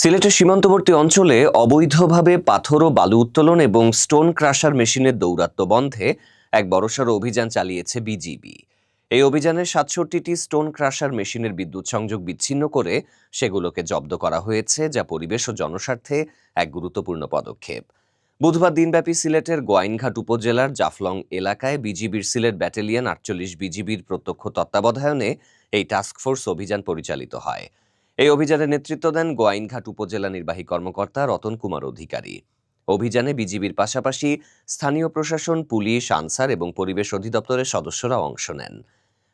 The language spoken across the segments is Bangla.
সিলেটের সীমান্তবর্তী অঞ্চলে অবৈধভাবে পাথর ও বালু উত্তোলন এবং স্টোন ক্রাশার মেশিনের দৌরাত্ম্য বন্ধে এক বড়সড় অভিযান চালিয়েছে বিজিবি। এই অভিযানে ৬৭টি স্টোন ক্রাশার মেশিনের বিদ্যুৎ সংযোগ বিচ্ছিন্ন করে সেগুলোকে জব্দ করা হয়েছে, যা পরিবেশ ও জনস্বার্থে এক গুরুত্বপূর্ণ পদক্ষেপ। বুধবার দিনব্যাপী সিলেটের গোয়াইনঘাট উপজেলার জাফলং এলাকায় বিজিবির সিলেট ব্যাটালিয়ন ৪৮ বিজিবির প্রত্যক্ষ তত্ত্বাবধানে এই টাস্কফোর্স অভিযান পরিচালিত হয়। এই অভিযানে নেতৃত্ব দেন গোয়াইনঘাট উপজেলা নির্বাহী কর্মকর্তা রতন কুমার অধিকারী। অভিযানে বিজিবির পাশাপাশি স্থানীয় প্রশাসন, পুলিশ, আনসার এবং পরিবেশ অধিদপ্তরের সদস্যরাও অংশ নেন।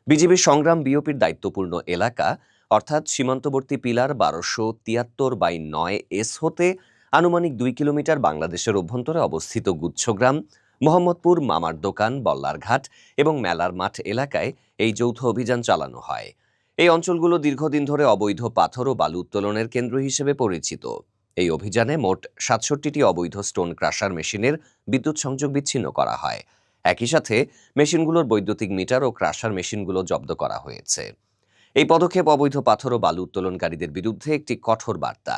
বিজিবির সংগ্রাম বিওপির দায়িত্বপূর্ণ এলাকা অর্থাৎ সীমান্তবর্তী পিলার ১২৭৩/৯ এস হতে আনুমানিক ২ কিলোমিটার বাংলাদেশের অভ্যন্তরে অবস্থিত গুচ্ছগ্রাম, মোহাম্মদপুর, মামার দোকান, বল্লারঘাট এবং মেলার মাঠ এলাকায় এই যৌথ অভিযান চালানো হয়। এই অঞ্চলগুলো দীর্ঘদিন ধরে অবৈধ পাথর ও বালু উত্তোলনের কেন্দ্র হিসেবে পরিচিত। এই অভিযানে মোট ৬৭টি অবৈধ স্টোন ক্রাশার মেশিনের বিদ্যুৎ সংযোগ বিচ্ছিন্ন করা হয়। একই সাথে মেশিনগুলোর বৈদ্যুতিক মিটার ও ক্রাশার মেশিনগুলো জব্দ করা হয়েছে। এই পদক্ষেপ অবৈধ পাথর ও বালু উত্তোলনকারীদের বিরুদ্ধে একটি কঠোর বার্তা।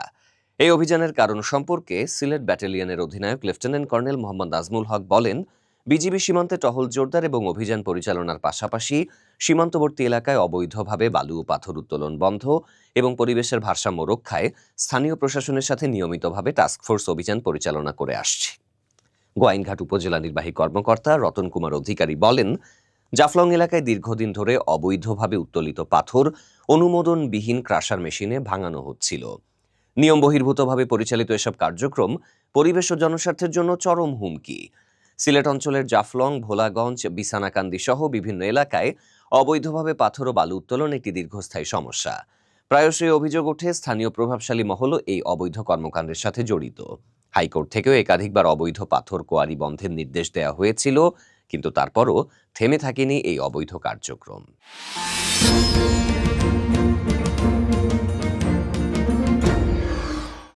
এই অভিযানের কারণ সম্পর্কে সিলেট ব্যাটালিয়নের অধিনায়ক লেফটেন্যান্ট কর্নেল মোহাম্মদ নাজমুল হক বলেন, বিজিবি সীমান্তে টহল জোরদার এবং অভিযান পরিচালনার পাশাপাশি সীমান্তবর্তী এলাকায় অবৈধভাবে বালু ও পাথর উত্তোলন বন্ধ এবং পরিবেশের ভারসাম্য রক্ষায় স্থানীয় প্রশাসনের সাথে নিয়মিতভাবে টাস্কফোর্স অভিযান পরিচালনা করে আসছে। গোয়াইনঘাট উপজেলা নির্বাহী কর্মকর্তা রতন কুমার অধিকারী বলেন, জাফলং এলাকায় দীর্ঘদিন ধরে অবৈধভাবে উত্তোলিত পাথর অনুমোদনবিহীন ক্রাশার মেশিনে ভাঙানো হচ্ছিল। নিয়ম বহির্ভূতভাবে পরিচালিত এসব কার্যক্রম পরিবেশ ও জনস্বার্থের জন্য চরম হুমকি। সিলেট অঞ্চলের জাফলং, ভোলাগঞ্জ, বিছানাকান্দি সহ বিভিন্ন এলাকায় অবৈধভাবে পাথর ও বালু উত্তোলন একটি দীর্ঘস্থায়ী সমস্যা। প্রায়শই অভিযোগ ওঠে স্থানীয় প্রভাবশালী মহলও এই অবৈধ কর্মকাণ্ডের সাথে জড়িত। হাইকোর্ট থেকেও একাধিকবার অবৈধ পাথর কোয়ারি বন্ধের নির্দেশ দেওয়া হয়েছিল, কিন্তু তারপরও থেমে থাকেনি এই অবৈধ কার্যক্রম।